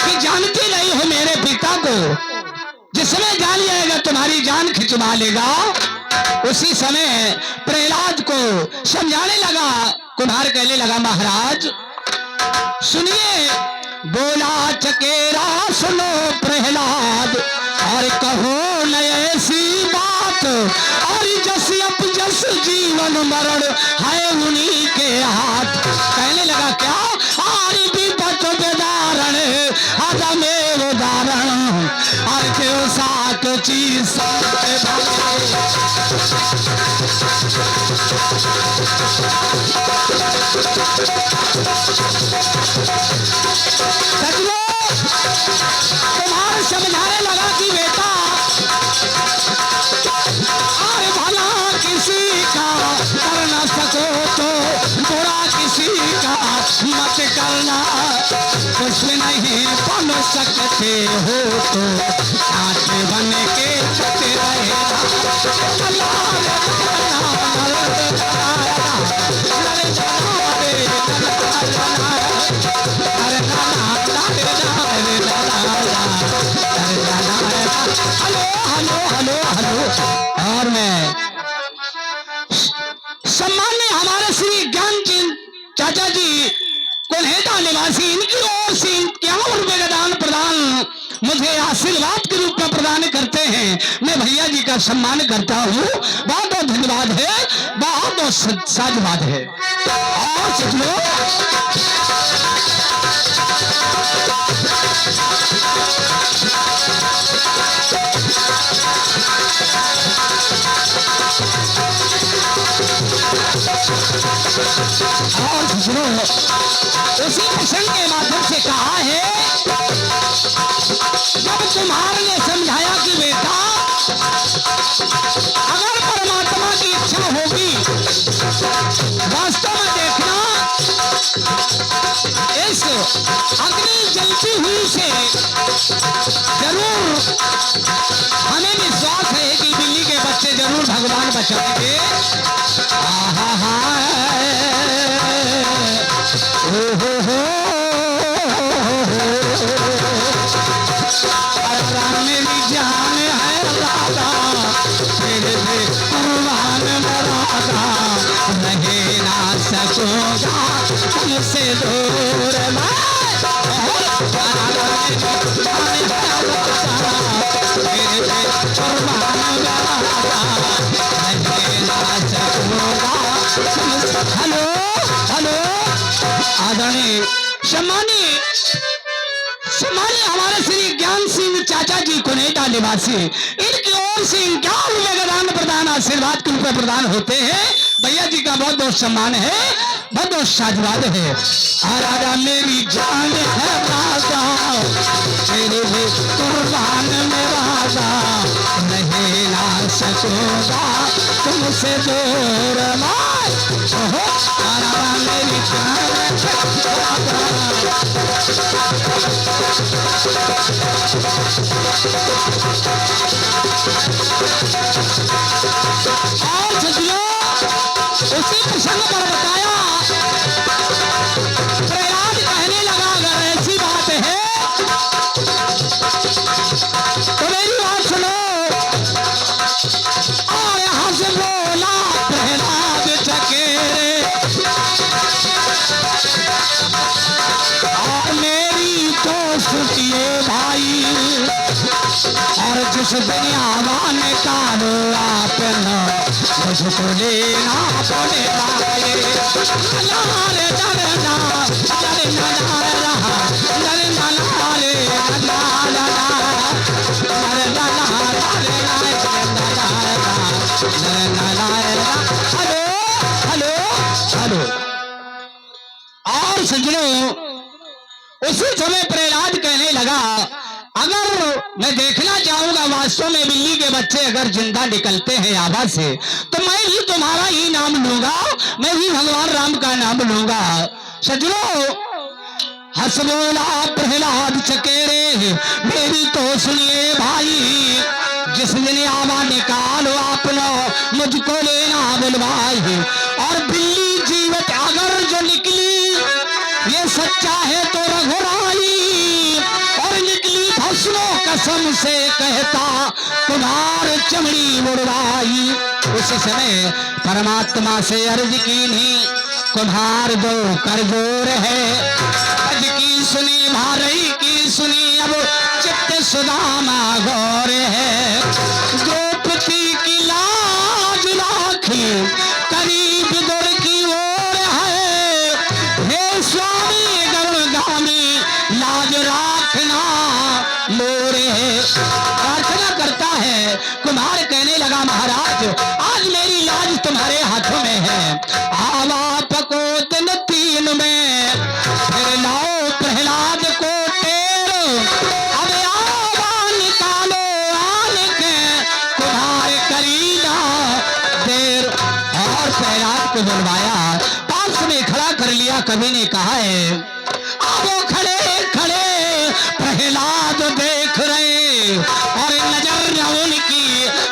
कि जानती नहीं हो मेरे पिता को, जिसमें जान जाएगा तुम्हारी जान खिंचवा लेगा। उसी समय प्रहलाद को समझाने लगा। कुम्हार कहने लगा महाराज सुनिए, बोला चकेरा सुनो प्रहलाद, और कहो न ऐसी बात, और जस अप जस जीवन मरण है उन्हीं के हाथ। कहने लगा क्या? आरी विपत बेदारण आदमेव दारण, और क्यों साक चीज कुम्हार समझाने लगा कि बेटा अरे भला किसी का कर न सको तो बुरा किसी का मत करना, कुछ नहीं बन सकते हो तो कांट बन के चलते रहेगा। और मैं सम्मान्य हमारे श्री ज्ञानचंद चाचा जी कोल्हेटा निवासी, इनकी ओर से ₹51 का दान प्रदान मुझे आशीर्वाद के रूप में प्रदान करते हैं। मैं भैया जी का सम्मान करता हूँ। बहुत बहुत धन्यवाद है, बहुत बहुत साधुवाद है। और सचलो उसी प्रसंग के माध्यम से कहा है, जब कुम्हार ने समझाया कि बेटा अगर परमात्मा की इच्छा होगी, वास्तव में देखना इस अग्नि जलती हुई से जरूर हमें विश्वास है कि बिल्ली के बच्चे जरूर भगवान बचाएंगे। मेरी जान है राधा, तेरे पे कुर्बान मरादा, रहे ना सकूंगा तुमसे दूर मैं। तेरे पे कुर्बान मरादा, रहे ना सकूंगा तुमसे। हेलो हेलो आदरणीय सम्मानीय हमारे श्री ज्ञान सिंह चाचा जी कोल्हेटा निवासी, इनकी ओर से ₹51 का दान प्रदान आशीर्वाद के रूप में प्रदान होते हैं। भैया जी का बहुत बहुत सम्मान है, बहुत बहुत साधुवाद है। राजा मेरी जान है राजा, तेरे कुर्बान में राजा, नहीं ना सकूंगा तुमसे दूर मैं। राजा मेरी जान और सचियों उसी प्रसंग पर बताया, प्रहलाद कहने लगा अगर ऐसी बात है तो मेरी बात सुनो। और यहां से बोला प्रहलाद चकेरे, और मेरी तो सुनिए भाई, और जिस दिन आवा निकालो आपने मुझको लेना पड़ेगा। हेलो हेलो और सज्जनों उसी समय प्रहलाद कहने लगा अगर मैं देखना चाहूंगा वास्तव में बिल्ली के बच्चे अगर जिंदा निकलते हैं आवाज से तो मैं भी तुम्हारा ही नाम लूंगा, मैं भी भगवान राम का नाम लूंगा। सज्जनों हंस बोला प्रहलाद चकेरे, मेरी तो सुनिए भाई, जिस दिन आवा निकालो अपना मुझको लेना बुलवाई, और बिल्ली जीवित अगर जो निकली ये सच्चा है तो रघुराई, कसम से कहता कुम्हार चमड़ी उड़वाई। उस समय परमात्मा से अर्ज की नहीं, कुम्हार दो कर जोर है, अज की सुनी भाई की सुनी, अब चित्त सुदामा गौर है। द्रौपदी की लाज राखी करीब दौड़ की ओर है, हे स्वामी गरुड़गामी लाज राखना मोर है। प्रार्थना करता है कुम्हार, कहने लगा महाराज आज मेरी लाज तुम्हारे हाथों में है। आवा पको दिन 3 में फिर लाओ प्रहलाद को टेर, अब आवा निकालो आन के कुम्हार करीना देर। और प्रहलाद को बुलवाया, पास में खड़ा कर लिया। कवि ने कहा है अब वो खड़े खड़े प्रहलाद देख रहे और नजर न उनकी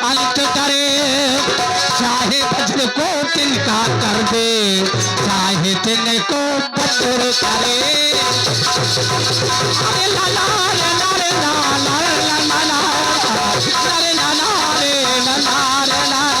अंत करे, चाहे वज्र को तिनका कर दे, चाहे तिनको पत्थर करे। अरे लाला रे लारे लाला रे लाला रे लाला रे लाला रे लाला रे लाला रे लाला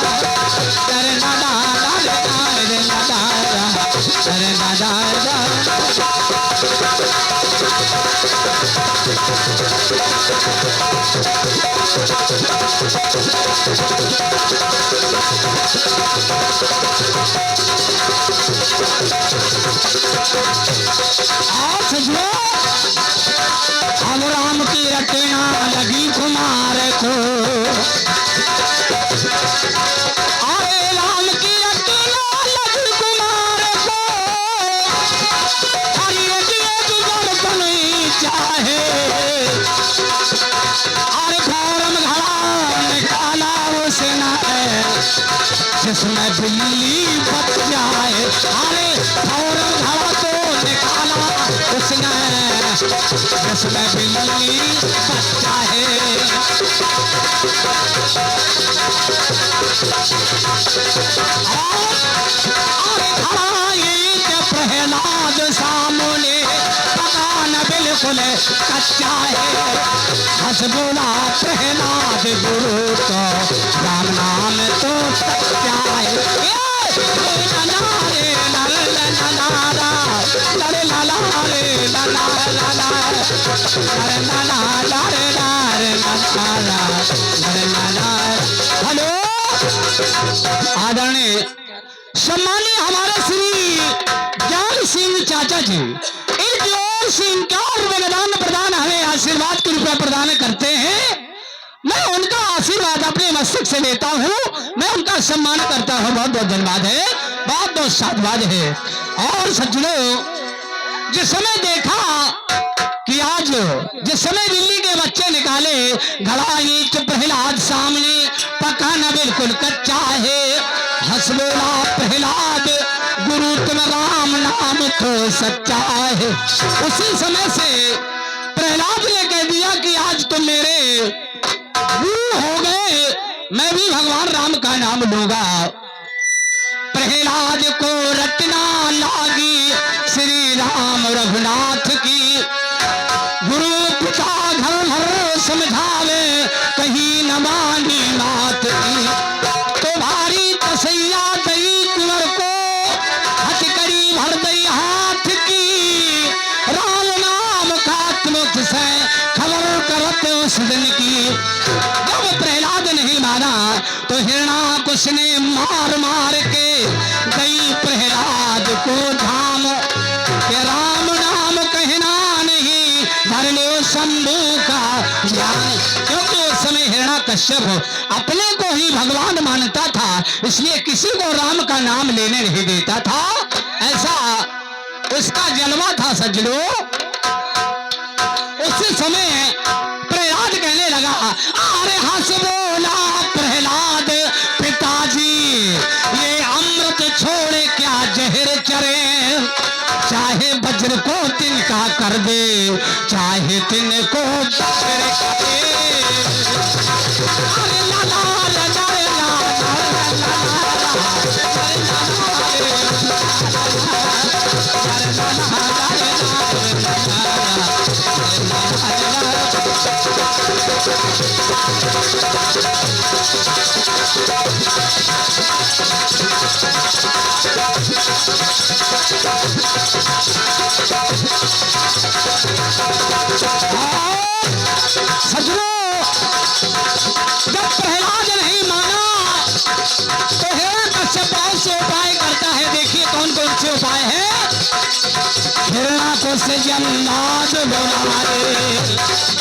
अब राम की रटना लगी कुमार को, अरे राम की रटना लगी कुमार को, हर एक बर्तन चाहे, अरे फौरन घड़ा निकाला उसने जिसमें बिल्ली बच जाए, अरे फौरन घड़ा तो निकाला उसने जिसमें बिल्ली बच जाए। अरे खड़ा एक प्रहलाद सामने, पकान बिल्कुल कच्चा है, हंस बोला प्रहलाद गुरु तो राम नाम तो सच्चा है। हेलो आदरणीय सम्मानीय हमारे श्री ज्ञान सिंह चाचा जी, इन ज्ञान सिंह का वरदान प्रदान हमें आशीर्वाद के रूप में प्रदान करते हैं। मैं उनका आशीर्वाद अपने मस्तक से लेता हूँ, मैं उनका सम्मान करता हूँ। बहुत बहुत धन्यवाद है, बहुत बहुत साधुवाद है। और सज्जनों जिस समय देखा कि आज जिस समय दिल्ली के बच्चे निकाले, घड़ा ईंट प्रहलाद सामने, पकाना बिल्कुल कच्चा है, हंस बोला प्रहलाद गुरु तुम राम नाम तो सच्चा है। उसी समय से प्रहलाद ने कह दिया कि आज तुम मेरे गुरु हो गए, मैं भी भगवान राम का नाम लूंगा। प्रहलाद को रटना लागी श्री राम रघुनाथ की, गुरु पिता घर घर समझावे कहीं न मानी मात की, तो भारी तसैया दई कुंवर को हथकड़ी भर दई हाथ की, राम नाम का मुख से खबर करत उस दिन की। जब प्रहलाद नहीं माना तो हिरणाकुश ने मार मार के दई प्रहलाद को धाम, के राम नाम कहना नहीं धर लो शंभू का ज्ञान। क्योंकि उस समय हिरणाकश्यप अपने को ही भगवान मानता था, इसलिए किसी को राम का नाम लेने नहीं देता था, ऐसा उसका जलवा था सज्जनों। उसी समय प्रहलाद कहने लगा, अरे हंस बोला प्रहलाद पिताजी, ये अमृत छोड़े क्या जहर चरे, चाहे वज्र को तिनका कर दे, चाहे तिनको बज्र करे। अरे लाला लाला लाला सजनों, जब प्रहलाद नहीं माना तो हिरण्यकश्यप बहुत से उपाय करता है। देखिए कौन कौन से उपाय है। हिरण्यकश्यप जन्नाथ बनाए